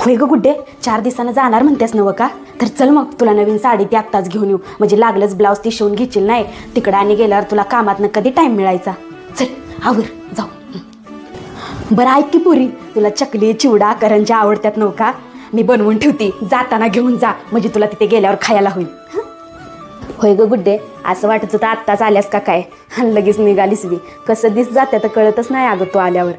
होय ग गुड्डे, 4 दिवसानं जाणार म्हणतेस नवं का? तर चल मग, तुला नवीन साडी ती आत्ताच घेऊन येऊ, म्हणजे लागलंच ब्लाऊज ती शिवून घेशील नाही, तिकडं आणि गेल्यावर तुला कामातनं कधी टाईम मिळायचा. चल आवर जाऊ. बरं ऐक की पुरी, तुला चकली चिवडा करंजी आवडतात नव्ह का? मी बनवून ठेवते, जाताना घेऊन जा, म्हणजे तुला तिथे गेल्यावर खायला होईल. होय ग गुड्डे, असं वाटत होतं आत्ताच आल्यास का काय, लगेच निघालीस बी. कसं दिस जाते तर कळतच नाही अगं तू आल्यावर.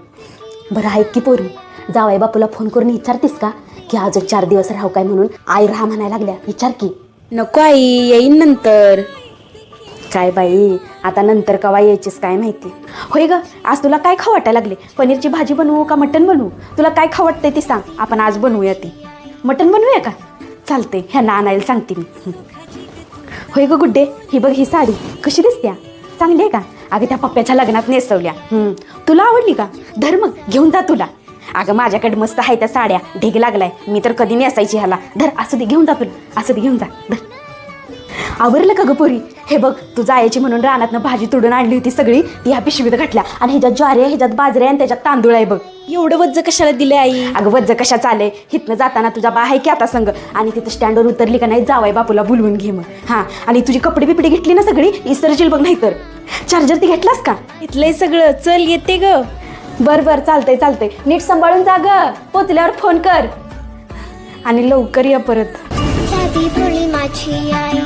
बरं ऐक की पोरी, जावई बापूला फोन करून विचारतीस का की अजून 4 दिवस राहू काय म्हणून? आई राहा म्हणायला लागल्या, विचार की. नको आई, येईन नंतर. काय बाई, आता नंतर कवा यायचीस काय माहिती. होय ग, आज तुला काय खाऊ वाटायला लागले? पनीरची भाजी बनवू का मटण बनवू? तुला काय खाऊ वाटतंय ते सांग, आपण आज बनवूया ती. मटण बनवूया का? चालते, ह्यांना आणायला सांगते मी. होय ग गुड्डे, ही बघ ही साडी कशी दिसत्या, चांगली आहे का? अगं त्या पप्प्याच्या लग्नात नेसवल्या. तुला आवडली का? धर मग, घेऊन जा तुला. अगं माझ्याकडे मस्त आहे त्या साड्या, ढेग लागलाय, मी तर कधी नेसायची ह्याला. धर, असं दे, घेऊन जा तुला, असं दे, घेऊन जा. धर. आवरलं का ग पोरी? हे बघ, तू जायची म्हणून रानातनं भाजी तोडून आणली होती सगळी, ती ह्या पिशवीत घातल्या, आणि ह्याच्यात ज्वारी आहे, ह्याच्यात बाजरी आहे, आणि त्याच्यात तांदूळ आहे बघ. एवढं वज्ज कशाला दिले आई? अगं वज्ज कशा चाले, हिथनं जाताना तुझा बा आहे की आता संग, आणि तिथं स्टँडवर उतरली का नाही जावाय बापूला बोलवून घे मग. हां, आणि तुझी कपडे बिपडे घेतली ना सगळी, इसरशील बघ. नाही तर चार्जर ती घेतलास का? इथलंय सगळं, चल येते ग. बरं चालतंय चालतंय, नीट सांभाळून जा ग, पोचल्यावर फोन कर, आणि लवकर या परत. साधी भोळी माझी आई